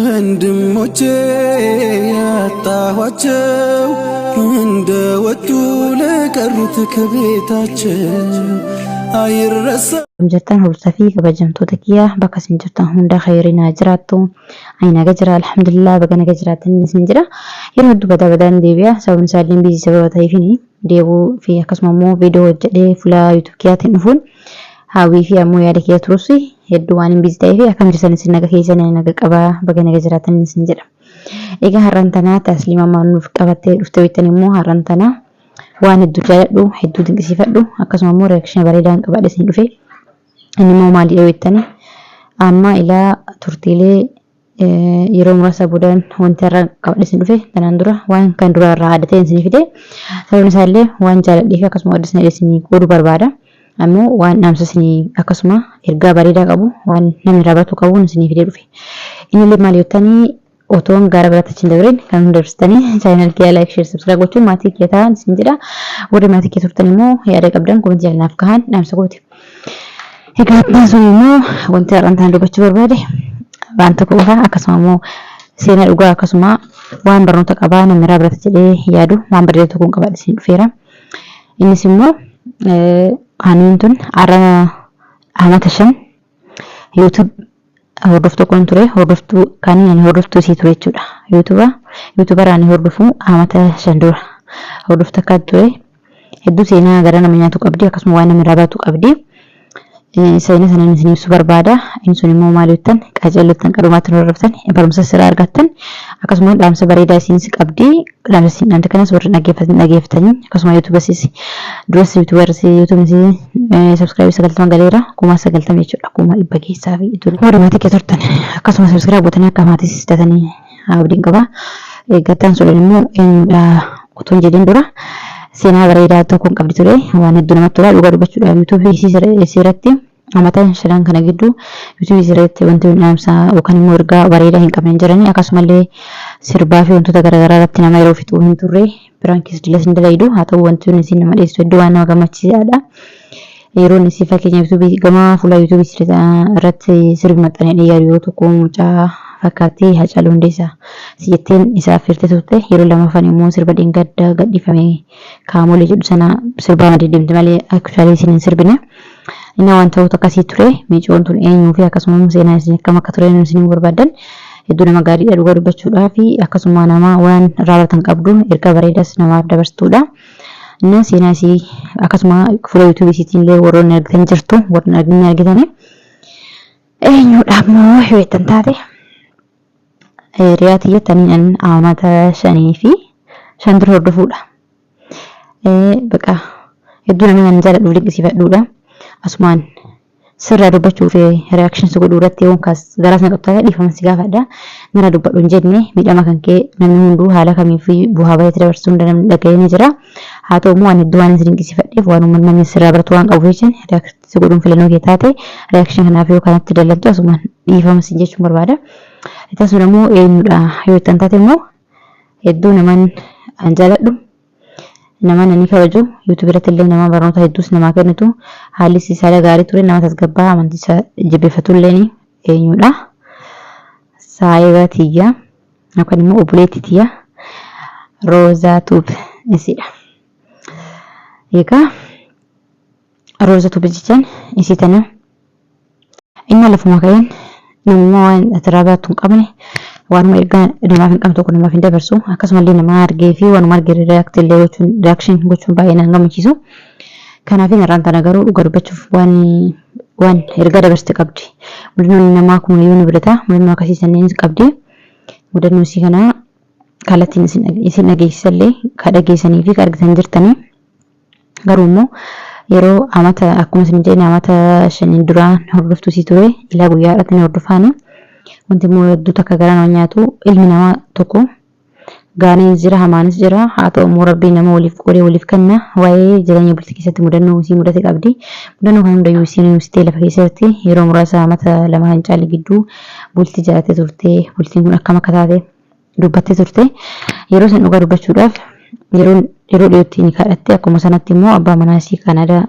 ወንድሞቼ ያጣኋቸው እንደወጡ ለቀሩት ከቤታቸው አይረሳ jirtan hordoftoota fi kabajamtoota kiyya bakka isin jirtan hunda khayriin jiraattu ani naga jira alhamdulillah baga naga jiraatan isin jira yeroo hedduu badaan deebi'a sababni isaallee biizii sababa ta'eefini deebuu fi akkasuma immoo viidiyoo hojjedhee fuula YouTube kiyyaatiin dhufuun hawwii fi ammoo yaada kiyya turus hedduu waan hin biizii ta'eef akkam jirtan isin naga keessan naga qabaa baga naga jiraatan isin jira egaa har'aan tanaa tasliima maanuuf qabattee dhufte wittan immoo har'aan tanaa waan hedduu jaaladhu hedduu dinqisiifadhu akkasuma immoo reakshinii bareedaan qabaadhe isin dhufe inni immoo maali dhaweettani amma ilaa turtiilee yeroo muraasa boodaan wanti irraa qabadhe isin dhufe tanaan dura waan kan dura irraa adda ta'e isin fide sababni isaallee waan jaaladhee fi akkasuma odeessina isin qooduu barbaada ammoo waan dhaamsa isin akkasuma ergaa bareedaa qabu waan namni raabatu qabu isin fide dhufe inni illee maali jettanii otoon gara biraatti dabreen kan hundeessitanii channel kiyya like share subscribe gochuun maatii kiyya ta'an isin jedha warri maatii kiyya turtan immoo yaada qabdan komentii jalanaaf kahan dhaamsa gooti. Egaa sun immoo wanti har'aan tan dubbachuu barbaade waan tokko qofa akkasuma immoo seenaa dhugaa akkasuma waan barnoota qabaa namni irraa barata jedhee yaadu waan bareedaa tokkoon qabaadhe isin dhufeera. Innis immoo hanuun tun amata 5 YouTube hordoftuu kon ture hordoftuu kan ani hordoftuu si ture jechuudha. YouTuberaan hordofu amata 5 dura hordofta akka ture hedduu seenaa gara nama nyaatu qabdi akkasuma waan namni irraa baratu qabdi. Sayina sanan isin ibsu barbaada inni sun immoo maal jettan qajeelottan qarumaatti hordoftan barumsa sirraa argattan akkasuma dhaamsa bareedaa isin qabdi dhaamsa isin dhaamte kanas warri dhageeffatanii akkasuma YouTubesis duras YouTubers subscribe 90 galeera 90 jechuudha 100 keessaa fi warri maatii kee turtan akkasuma subscribe gootanii akka maatii sistatanii abdiin qaba eeggattan sun immoo utuu hin jedhin dura seenaa bareedaa tokkoon qabdi ture waan hedduu namatti tola dhugaa dubbachuudhaaf YouTube isirratti amata 5 kana gidduu YouTube isirratti wanti dhaamsa yookaan immoo ergaa bareedaa hin qabne jiranii akkasumallee sirbaa fi wantoota garaagaraa irratti nama yeroo fixuu hin turre pirankis dilas hin dalaydu haa ta'u wanti isin nama dheessu hedduu waan nama gammachiisaadha yeroo isin fakkeenya YouTube gama fuula YouTube irratti sirbi maxxanee yeroo tokko mucaa fakkaatti Hacaaluu Hundeessaa siyettiin isaaf firte turte yeroo lamaffaan immoo sirba dheengaddaa gadhiifame kaamolee jedhu sana sirbaa deemte malee aktuaalii isin hin sirbine inni waan ta'u akkasii ture miicoon tun eenyuu fi akkasuma seenaa isin akkam akka ture isin barbaadan hedduu nama gaariidha dhugaa dubbachuudhaa fi akkasuma nama waan raawwatan qabdu erga bareedaas namaaf dabarstuudha. Inni seenaa isii akkasuma fuula YouTube isiitiin illee warroonni argitan jirtu warroonni argitanii eenyuudhaaf moo heetan taate riyaati jettaniin amata 5 fi 5 dura hordofuudha. Baqa hedduu namni jaaladhu dinqisiifadhuudha. Asumaan sirraa dubbachuu fi reactions godhuu irratti yoon kaas garaas naqataa dhiifama si gaafadha. Nara dubbadhu hin jenne miidhama kan kee namni hunduu haala kamii fi bu'aa baay'ee dabarsuu danda'u dhaga'ee jira. Haa ta'u immoo waan hedduu waan isin dinqisiifadheef waan uummanni sirraa baratu waan qabuuf jechuun reactions godhuun filannoo kee taate reaction kanaaf yoo kanatti dallantu asumaan dhiifama si jechuun barbaada. Itas immoo eenyudha yoo ittan taate immoo hedduu naman jaaladhu naman ani kabaju YouTube irratti illee nama barnoota hedduus namaa kennitu haalli isaa gaarii ture nama tasgabbaa amantiisa jabbeeffatu illee eenyudha Saayiba Tiyya yookaan immoo obboleettii Tiyya Roozaa Tuub isidha. Egaa Roozaa Tuub jechaan isii tana inni lafuma ka'een namummaa waan asirraa tun qabne waanuma ergaa namaaf hin qabne tokko namaaf hin dabarsu akkasumallee nama argee fi waanuma argee reaction gochuun baay'ee nama gammachiisu. Kanaaf irraan tana garuu dhugaa dubbachuuf waan ergaa dabarsite qabdi. Mudannoon namaa kun miliyoona birata mudannoo akkasii sanneen qabdi. Mudannoo isii kana kallattiin isin dhageessisallee ka dhageessanii fi ka argitan jirtanii garuu immoo yeroo amata akkuma isin jedhani amata 5 duraan hordoftuu si ture ilaa guyyaadhaatti ni hordofaani wanti immoo hedduu takka gara nama nyaatu ilmi namaa tokko gaaniin jira hamaanis jira haa ta'u immoo rabbiin nama waliif qoree waliif kenna waa'ee jireenya bultii keessatti mudannoo isii mudate qabdi mudannoo kan hundayyuu isiin yuunivarsiitii lafa keessatti yeroo muraasa amata 2 hin caalle gidduu bultii jiraate turte bultiin kun akkam akka taate dubbattee turte yeroo san dhugaa dubbachuudhaaf yeroo dhiyootti ni kadhatte akkuma sanatti immoo abbaa manaa isii Kanaadaa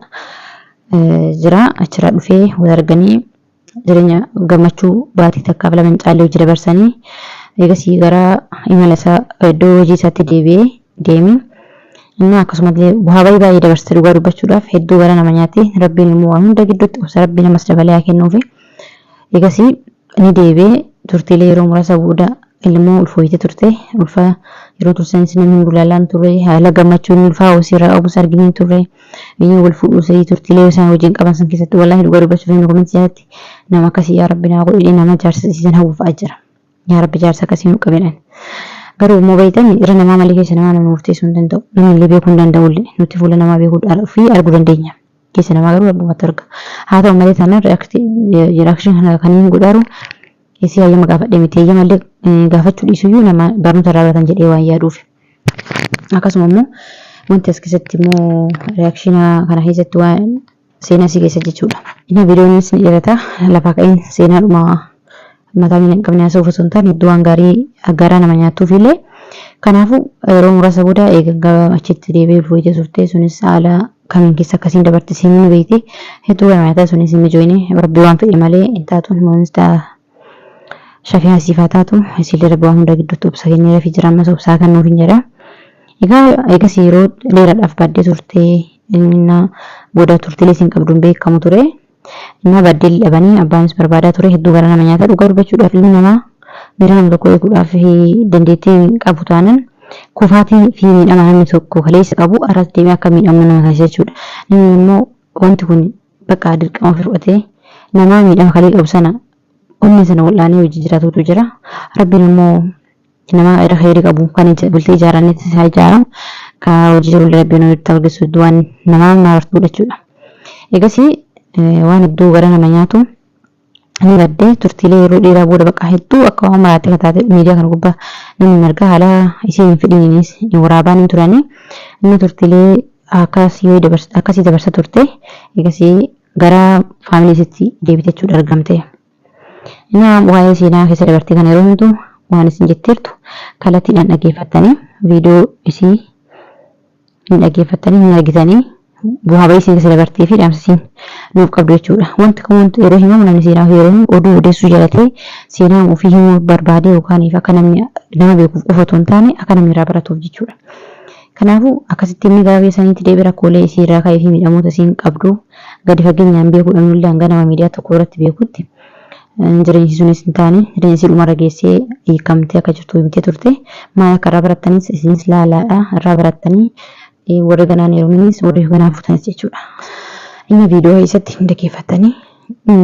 jira achirraa dhufee wal arganii jireenya gammachuu baatii takkaaf lama caallee hojii dabarsanii eegasii gara imala isaa iddoo hojii isaatti deemee inni akkasumallee bu'aa baay'ee dabarsee dhugaa dubbachuudhaaf hedduu gara nama nyaatti rabbiin immoo waan hunda gidduutti obsa rabbiin namas dabalee haa kennuufi eegasii ni deebi'ee turtiilee yeroo muraasa booda ilmoo ulfooyite turte ulfa yeroo tursanis namni hundulaalaan ture haala gammachuun ulfaa hoosiirraa qabus arginee ture inni wal fuudhusee turtiilee isaan wajjin qaban san keessatti wallaahi dhugaa dubbachuuf inni komentii jaatti nama akkasii yaa rabbi naa godhee nama jaarsisiisan hawwufaa jira yaa rabbi jaarsa akkasii nu qabedhan garuu immoo beektan irra namaa malee keessa namaa nama murteessuu hin danda'u namni illee beekuu hin danda'ullee nuti fuula namaa beekuu fi arguu dandeenya keessa namaa garuu abbumatti arga haa ta'u malee taanaan reakshin kana kan hin godhaaru isi hayyama gaafadhe miti hayyama illee gaafachuu dhiisuyyuu nama barnoota irraa baratan jedhee waan yaaduuf akkasuma immoo wanti as keessatti immoo reakshina kana keessatti waan seenaa si keessa jechuudha inni viidiyoonis ni dheerata lafaa ka'een seenaadhuma mataa miidhan qabne haasa'uuf osoo hin taane hedduu waan gaarii aggaraa nama nyaattuuf illee kanaafuu yeroo muraasa booda eegaa achitti deebi'ee fooyyee turte sunis haala kamiin keessa akkasiin dabartisiin ni beekte hedduu waan nyaataa sunis hin mijoone rabbi waan fedhe malee hin taatuun moonis shafii asiifaa taatu isillee rabbi waan hunda gidduutti obsa kennee fi jiraammas obsaa kan nuuf hin jedha eegas yeroo dheeraadhaaf baaddee turte inni booda turtilee siin qabduun beekamu ture inni baaddee dhabanii abbaanis barbaadaa ture hedduu gara nama nyaata dhugaa dubbachuudhaaf ilmi namaa miira nama tokko eeguudhaaf dandeettii qabu taanaan kufaatii fi miidhama namni tokko kaleessa qabu arras deemee akka miidhamu nama taasisa jechuudha namni immoo wanti kun bakka dirqama ofii fudhatee nama miidhama kalee qabu sana onni sana wal'aanee hojii jiraatutu jira rabbiin immoo nama irra khayrii qabu kan bultee ijaaranitti isaa ijaaramu ka hojii jiru rabbiin nutti argisu du'an nama marartuu jechuudha eegasii waan hedduu gara nama nyaatu ni baddee turtiilee yeroo dheeraa booda bakka hedduu akka waan maraatee kataate miidiyaa kana gubbaa namni marga haala isiin fedhiinis waraabaan hin turani inni turtiilee akkasii dabarsa turte eegasii gara faamiliisitti deebite jechuudha argamte inni waa'ee seenaa keessa dabartee kana yeroo hundu waan isin jetteertu kallattiidhaan dhaggeeffattanii viidiyoo isii hin dhaggeeffattanii hin argitanii bu'aa bayii isin keessa dabartee fi dhaamsisiin nuuf qabdu jechuudha wanti kun yeroo himamu namni seenaa yeroo oduu odeessuu jalatee seenaa ofii himuu barbaadee yookaan akka namni nama beekuuf qofa otoo hin taane akka namni irraa baratuuf jechuudha kanaafuu akkasitti inni gaafii saniitti deebii rakkoolee isii irraa ka'ee fi miidhamoota isiin qabdu gadi fageenyaan beekuudhaan illee hanga nama miidiyaa tokko irratti beekutti jireenyi sunis hin taane jireenya isii dhumarra geessee hiikamtee akka jirtu himtee turte maal akka irraa barattanis isinis laalaadha irraa barattanii warri ganaan yeroominis warri ganaan futanis jechuudha. Inni viidiyoo keessatti hin dhaggeeffattanii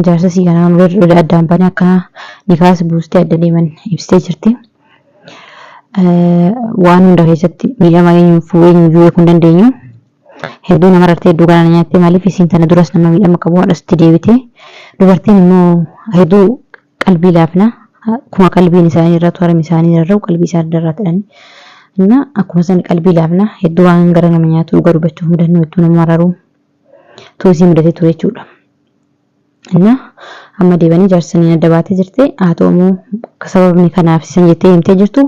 jaarsa sii ganaan warri addaan baanii akka nikaas buustee adda deeman ibsitee jirti. Waan hunda keessatti miidhama eenyuun beekuu hin dandeenyu. Hedduu nama rartee hedduu ganaan nyaattee maaliif isiin tana duras nama miidhama qabu haadhasti deebitee dubartiin immoo hedduu qalbii laafna kuma qalbiin isaanii irratti haram isaanii irraa qalbii isaanii irraa ta'anii inna akkuma san qalbii laafna hedduu waan gara nama nyaatu dhugaa dubbachuuf mudannoo hedduu nama mararu toosii mudatee ture jechuudha. Inna amma deebanii jaarsanii adda baatee jirte haa ta'u sababni kanaaf isan jettee himtee jirtu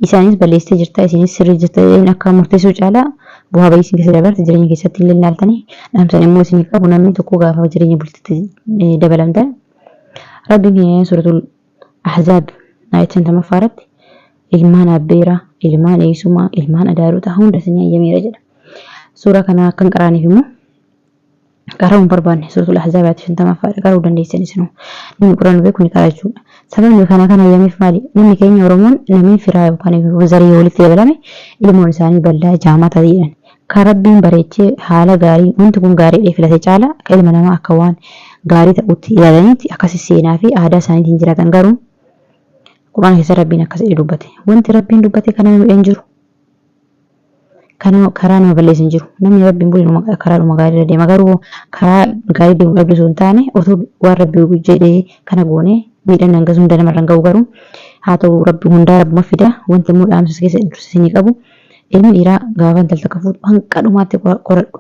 isaanis balleessitee jirta isinis sirrii jirta akka murteessuu caalaa bu'aa bayii isin keessa dabarte jireenya keessatti illee ilaaltanii dhaamsan immoo isin qabu namni tokko gaafa jireenya bultiitti dabalamtan rabbiin suratul ahzaab ayat 50 ilmaan abbeera ilmaan eesuma ilmaan adaarota hunda isin ayyameera jedha suura kana kan qaraaniif immoo qaraa'uun barbaanne suratul ahzaab ayat 50 qara'uu dandeessan isinu namni quraan beeku ni qara jechuudha sababni kana ayyameef maali namni keenya oromoon namni firaa yookaan zarii walitti dabalame ilmoon isaanii bal'aa jaamaa ta'edhan kan rabbiin bareechee haala gaarii wanti kun gaariidha filate caala ilma namaa akka waan gaarii ta'utti ilaalanitti akkasi seenaa fi aadaa isaaniitiin jiraatan garuu quraan keessa rabbiin akkasii dubbate wanti rabbiin dubbate kana hin jiru kana karaa nama balleessin jiru namni rabbiin bulii karaa dhuma gaarii irra deema garuu karaa gaarii deemu dhabdisuu hin taane otoo waan rabbii jedhee kana goone miidhaan hanga hunda namarra ga'u garuu haa ta'u rabbi hundaa rabbuma fida wanti immoo dhaamsa keessa dursisanii qabu ilmi dhiiraa gaafa intalta kafuutu hanga dhumaatti qoradhu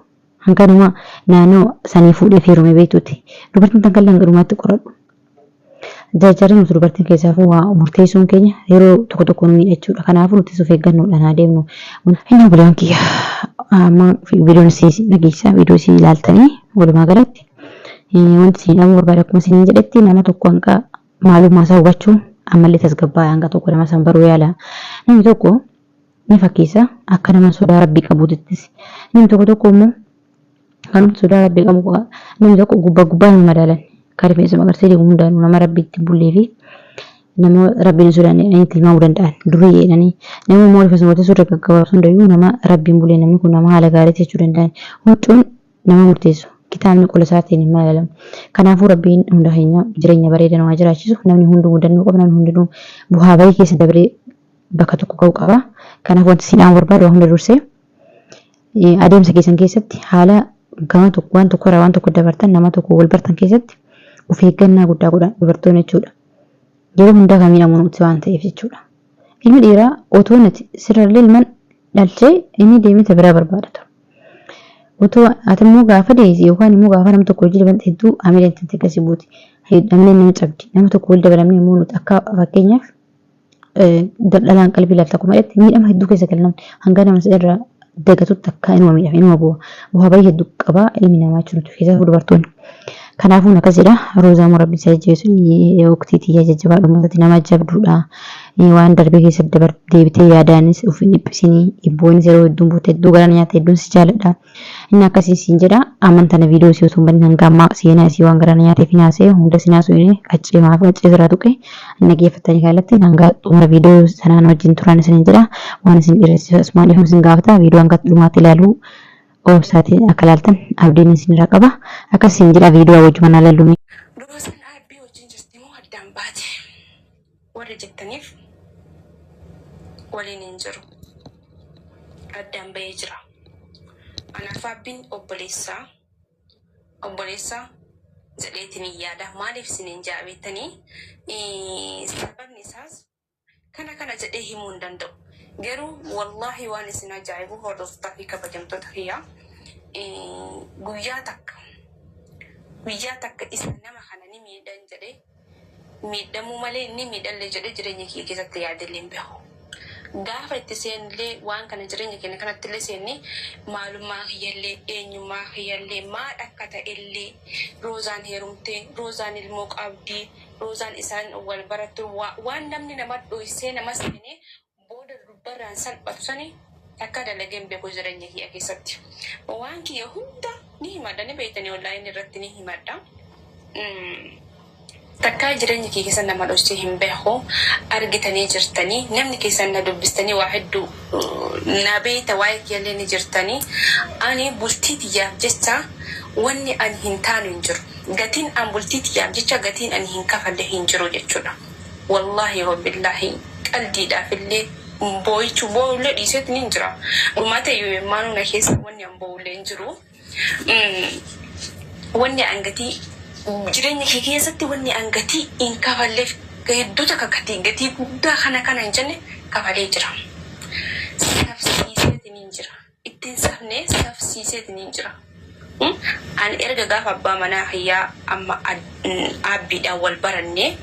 hanga dhuma naannoo sanii fuudhee feerume beektuuti dubartiin tankalla hanga dhumaatti qoradhu jajjarri nuti dubartiin keessaafuu waa murteessuun keenya yeroo tokko tokko nu miidhachuudha kanaafuu nuti of eeggannoodhaan haa deemnu inni bulaan kiyya amma viidiyoon isii dhageessaa viidiyoo isii ilaaltanii walumaa galatti wanti isin dhabuu barbaada akkuma isin jedhetti nama tokko hanga maalummaa isaa hubachuun ammallee tasgabbaa'aa hanga tokko nama san baruu yaala. Namni tokko ni fakkeessa akka nama sodaa rabbii qabuutittis. Namni tokko immoo kan sodaa rabbii qabu namni tokko gubbaa hin madaalan. Kan rifeensa magarsa deemu hundaanuu nama rabbiitti bullee fi nama rabbiin sodaananii tilmaamuu danda'an durii jedhanii nama immoo rifeensa mataa sodaa gaggabaabsu hundayyuu nama rabbiin bullee namni kun nama haala gaarii jechuu danda'an. Huccuun nama murteessu. Kitaabni qola isaatiin hin madaalan. Kanaafuu rabbiin hunda keenya jireenya bareedaa nama jiraachisu namni hunduu mudannoo qaba namni hundinuu bu'aa bayii keessa dabree bakka tokko ga'uu qaba. Kanaaf wanti isin barbaadu hunda dursee adeemsa keessan keessatti haala gama tokko waan tokko irraa waan tokko dabartan nama tokko wal bartan keessatti of eeggannaa guddaa godhan dubartoonni jechuudha. Yeroo hundaa kan miidhamu nuti waan ta'eef jechuudha. Ilmi dhiiraa otoo nati sirrallee ilmaan dhalchee inni deemee biraa barbaadata. Otoo atammoo gaafa deessi yookaan immoo gaafa nama tokko hojii dabalate hedduu amileen itti akkasii buuti. Amileen nama cabdi. Nama tokko wal dabalamne immoo nuti akka fakkeenyaaf dhalaan qalbii laalta akkuma jedhetti miidhama hedduu keessa galan hanga nama irraa dagatutti akka inuma miidhama inuma bu'aa bayii hedduu qaba ilmi namaa jechuudha keessaa dubartoonni. Kanaafuu akkasidha Roozaa Rabbi isa jechuun waqtiitii jajjabaa dhumatatti nama jabduudha. Waan darbee keessatti deebitee yaadaanis of hin dhiphisinii dhibboonis yeroo hedduun buute hedduu gara nyaata hedduun si jaaladha. Inni akkasii siin jedha amantana viidiyoo si osoo hin banne hanga ammaa seenaa isii waan gara nyaateef naasee hunda si naasuu inni qaccee maaf qaccee sirraa tuqe inni geeffatanii kaalatti hanga xumura viidiyoo sanaan wajjin turan isin jedha waan isin dhiirressisu asumaan dhiifama isin gaafata viidiyoo hanga dhumaatti ilaaluu obsaatiin akka ilaaltan abdiin isin irraa qaba akkasiin jedha viidiyoo wajjuma ilaallu. Duroosan abbii wajjin jirti moo addaan baate warri jettaniif waliin hin jiru addaan bahee jira. Anaaf abbiin obboleessaa jedheetiin yaada maaliif isiniin jaabettanii sababni isaas kana jedhee himuu hin danda'u. Garuu wallahi waan isin ajaa'ibu hordoftoota fi kabajamtoota kiyyaa guyyaa takka isa nama kana ni miidhan jedhee miidhamuu malee ni miidhallee jedhee jireenya kiyya keessatti yaadallee hin beeku. Gaafa itti seenillee waan kana jireenya keenya kanatti illee seenne maalummaa kiyyallee eenyummaa kiyyallee maal akka ta'ellee Roozaan heerumtee Roozaan ilmoo qabdii Roozaan isaan wal barattu waan namni nama dhoysee nama seenee booda dubbarraan salphatu sanii akka dalageen beeku jireenya kiyya keessatti. Waan kiyya hunda ni himadha ni beektanii onlaayinii irratti ni himadha. Takkaa jireenya kiyya keessa nama dhoysee hin beeku argitanii jirtanii namni keessan na dubbistanii waa hedduu na beekta waa'ee kiyyallee ni jirtanii ani bultii tiyyaaf jecha wanni ani hin taanu hin jiru. Gatiin an bultii tiyyaaf jecha gatiin ani hin kafalle hin jiru jechuudha. Wallahi wabillahi qaldiidhaaf illee boo'ichu boo'ullee dhiiseetu ni jira. Uummata yooyemmaan na keessa wanni an boo'ullee hin jiru. Wanni an gatii jireenya kee keessatti wanni an gatii hin kafalleef hedduu takka gatii guddaa kana hin jenne kafalee jira. Safsiiseetu ni jira. Ittiin safnee safsiiseetu ni jira. Ani erga gaafa abbaa manaa kiyyaa amma abbiidhaan wal barannee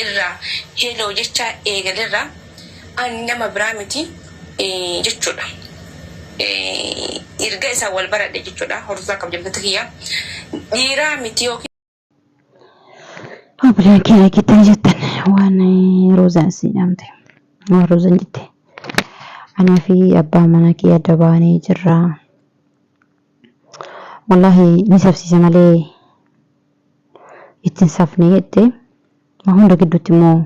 irraa heeloo jecha eegalerraa ani nama biraa miti jechuudha. Erga isaa wal baradhe jechuudha. Hordofaa kabajamtoota kiyyaa dhiiraa miti yookiin. Obboleen keenya giddaan jettan waan Roozaan si dhamte waan Roozaan jette anaa fi abbaa manaa kiyya adda baanee jirra. Wallahi ni safsiisa malee ittiin safnee jette hunda gidduutti immoo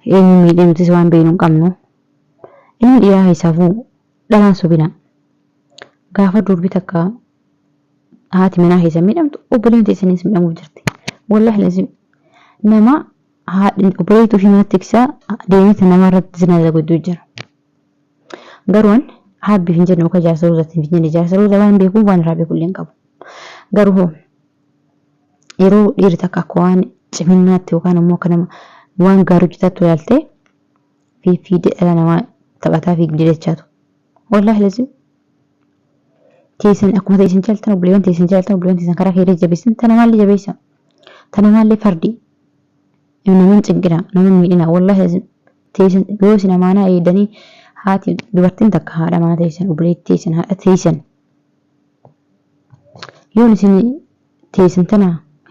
eenyu miidhamtis waan beeknu hin qabnu. Inni dhiiraa isaafuu dhalaan sobina gaafa durbi takka haati manaa keessa miidhamtu obboleen teessanis miidhamuuf jirti. Wallahi lazim nama obboleetuu fi mana tiksaa deemee nama irratti zina godhuu jira. Garuu habbi hin jennu ka jaarsa Roozaatiin hin jenne jaarsa Roozaa waan beekuuf waan irraa beeku illee hin qabu. Garuu yeroo dhiirri takka akka waan ciminaatti yookaan immoo akka nama waan gaarii hojjetaatu ilaaltee fi dhala namaa taphataa fi didachaatu. Wallahi lazim teessan akkuma teessan jaalatan obboleewwan teessan karaa keelee jabeessan tana maallee jabeessa tana maallee fardi naman cinqina naman miidhina wallahi lazim teessan yoo isin amaanaa eegdanii haati dubartiin takka haadha mana teessan obboleetti teessan haadha teessan yoon isin teessin tana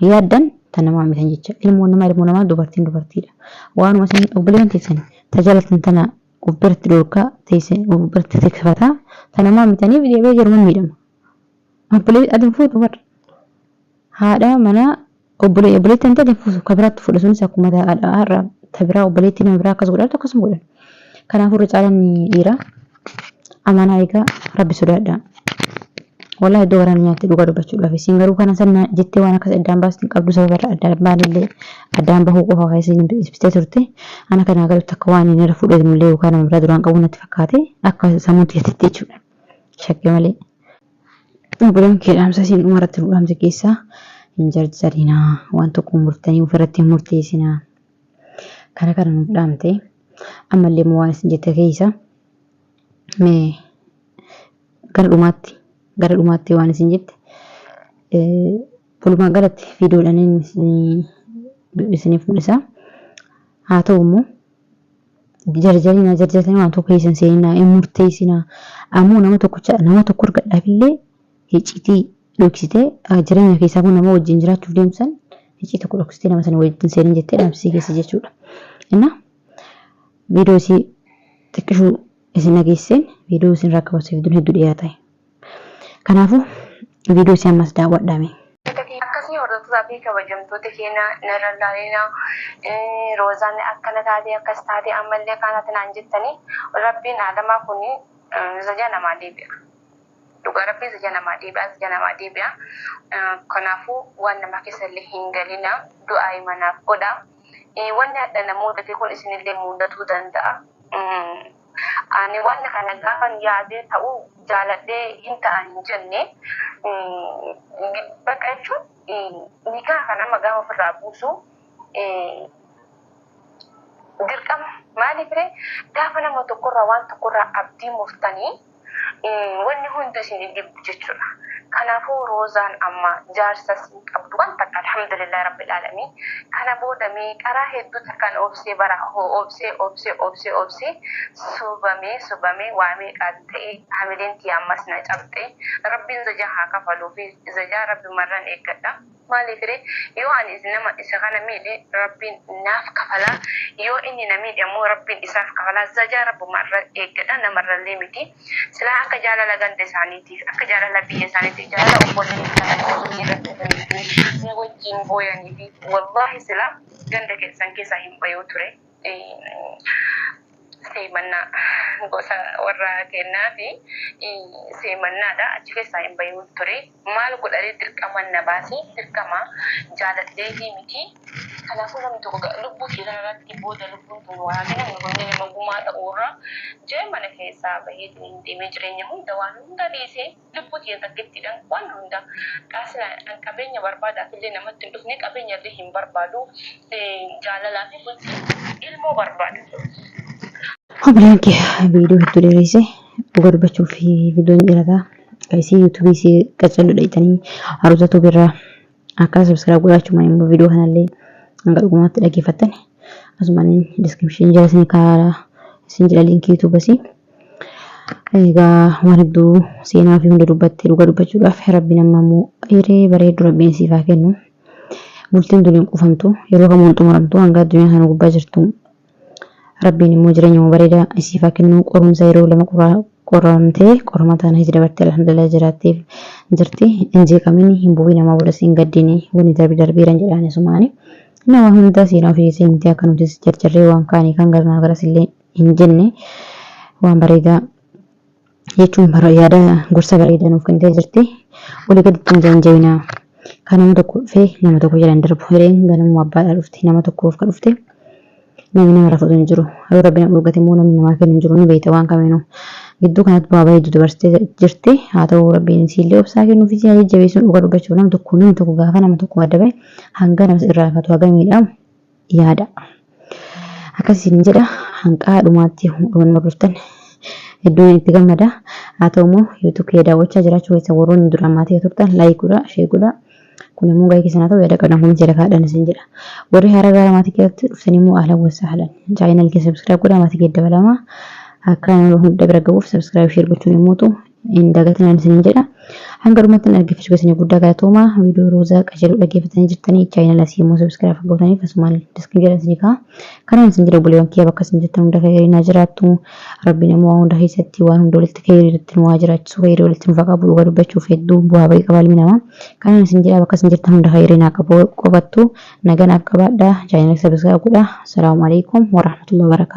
yaaddan tana maamitan jecha ilmoo namaa dubartiidha waanuma isin obboleeyyan teessan tajaajilatan tana ubbarti dhorkaa teessin ubbarti tikfataa tana maamitaniif deebee jiruun miidhama obboleeyyan adin fuutu bar haadha mana obboleeyyan ta'e fuutu kabiraatti fuudha sunis akkuma haadha tabiraa obboleettii nama biraa akkas godhatu akkasuma godhan kanaafuu irra caalaan dhiira amanaa eegaa rabbi sodaadha. Wallahi iddoo waraana nyaatti dhugaa dubbachuudhaaf isin garuu kana sanna jettee waan akkas addaan baastiin qabdu sababa addaan addaan bahuu qofa keessatti ibsitee turte ana kana galuutti akka waan inni irra fudhatamullee yookaan nama biraa duraan qabu natti fakkaate akka sammuutti yaatti jechuudha. Shakkii malee. Obboleen kee dhaamsa isin dhumarratti dhaamsa keessaa hin jarjarinaa waan tokko murtanii ofirratti hin murteessinaa. Kana nuuf dhaamte ammallee immoo waan isin jette keessa mee gara dhumaatti waan isin jette walumaa galatti viidiyoodhaan isiniif mul'isa haa ta'u immoo jarjarinaa waan tokko keessan seeninaa hin murteessinaa ammoo nama tokko argadhaafillee hicciitii dhoksitee jireenya keessaa kun nama wajjin jiraachuuf deemsan hicciitii tokko dhoksitee nama sana wajjin seenin jettee dhaamsisii keessa jechuudha. Inna viidiyoo isii xiqqishuu isin dhageesseen viidiyoo isin rakkabasiif hedduu dhiyaata. Kanaafuu viidiyoo isii ammas daawwadhame. Akkasii hordoftoota fi kabajamtoota keenya narra ilaalina roozaan akkana taatee akkas taatee ammallee kanatti naan jettanii rabbiin aadamaa kun zaja namaa deebi'a. Dhugaa rabbiin zaja namaa deebi'a. Kanaafuu waan nama keessallee hin galina du'aa himanaaf godha. Wanni adda namoota kun isinillee mudatuu danda'a. Ani waan kana gaafa yaadee ta'uu jaaladhee hin ta'an hin jenne bakka jechuun nikaa kana nama gaafa ofirraa buusu dirqama maaliif gaafa nama tokkorraa waan tokkorraa abdii murtanii wanni hundi isin dhibbu jechuudha. Kanaafuu roozaan amma jaarsas qabdu waan takka alhamdulillah rabbil alamin kana booda meeqaraa hedduu takkan obsee bara obsee subamee waa meeqaa ta'e hamileen ammas na cabxee rabbiin zajaa haa kafaluu fi zajaa rabbi marran eeggadha. Maaliif yoo ani nama isa kana miidhe rabbiin naaf kafalaa yoo inni na miidhe ammoo rabbiin isaaf kafalaa zajaa rabbumarra eeggadha namarrallee miti silaa akka jaalala ganda isaaniitiif akka jaalala biyya isaaniitiif jaalala obboleettii isaaniitiif wajjin booyanii fi wallahi silaa ganda keessan keessaa hin bayuu ture. Seemannaa gosa warra kennaa fi seemannaadha achi keessaa hin bayuu ture. Maal godhanii dirqama na baasee dirqama jaaladhee fi miti. Kanaafuu namni tokko lubbuu keessaa irratti booda lubbuun kun waamina nama gumaa ta'uurra jee mana keessaa bahee deemee jireenya hunda waan hunda dhiisee lubbuu keessaa takkittidhaan waan hunda qaasila qabeenya barbaadaaf illee namatti hin dhufne qabeenya illee hin barbaadu jaalalaa fi bultii ilmoo barbaadu. Obboleen kee viidiyoo hedduu dheeresse dhugaa dubbachuuf viidiyoon dheerataa qaisii yuutuubii isii qaccaluu dhaitanii haroota birraa akka subscribe godhachuu immoo viidiyoo kanallee hanga dhugumaatti dhaggeeffattan asumaan description jala isin kaa'aa isin jala linkii yuutuubii isii egaa waan hedduu seenaa fi hunda dubbattee dhugaa dubbachuudhaaf rabbiin amma immoo hiree bareedu rabbiin siif haa kennu bultiin duliin qufamtu yeroo kamuun xumuramtu hanga addunyaa kana gubbaa jirtu rabbiin immoo jireenya bareedaa isiif haa kennu qorumsa yeroo lama qoramtee qormataan hiji dabartee alhamdulillah jiraatteef jirti injeeqamini hin bu'ii namaa booda siin gaddini wani darbiiran jedhaane sumaani nama hunda seenaa ofii seemtee akka nuti jarjarree waan kaanii kan garnaa garas illee hin jenne waan bareedaa jechuun yaada gorsa bareedaa nuuf kennitee jirti walii gaditti janjabinaa kan nama tokko dhufee nama tokko jedhan darbu hireen ganamuu abbaadhaa dhufte nama tokkoof kan dhufte namni nama rafatu hin jiru yoo rabbiin dhugate immoo namni namaa kennu hin jiru ni beekta waan kameenuu gidduu kanatti baabaa hedduu dabarsitee jirti haa ta'u rabbiin siillee obsaa kennuuf si jajjabeessuun dhugaa dubbachuu namni tokko gaafa nama tokko adda bahe hanga nama irraa rafatu haga miidhamu yaada akkasiin jedha hanqaa dhumaatti hordoftan hedduun itti gammada haa ta'u immoo yuutuub kee daawwachaa jiraachuu keessa warroonni duraan maatii turtan laayik godhaa sheer godhaa kun immoo gaa'ee keessan haa ta'u yaada qabdan kun jala kaadhan isin jedha warri haaraa gara maatii keessatti dhuftan immoo ahlan wasahlan chaayinal kee subscribe godhaa maatii kee dabalamaa akka hunda bira gahuuf subscribe sheer gochuun immoo hin dagatinaan isin jedha hanga dhumatti dhaggeeffachuu keessanii guddaa galatooma viidiyoo roozaa qajeeluu dhaggeeffatanii jirtanii chaayinala siimmoo subscribe gootanii akkasumaan diskii jedhanii kanaan isin jira buleewwan kiyya bakka isin jirtan hunda khayriin jiraattu rabbiin immoo hunda keessatti waan hunda walitti khayriitti nu jiraachisuu khayrii walitti nu faqaa buluu dubbachuuf hedduu bu'aa bahii qabaa ilmi kanaan isin jira bakka isin jirtan hunda khayriin akka qofattu naganaaf qabaadha chaayinala subscribe godhaa. Assalamu alaikum warahmatullahi wabarakatuh.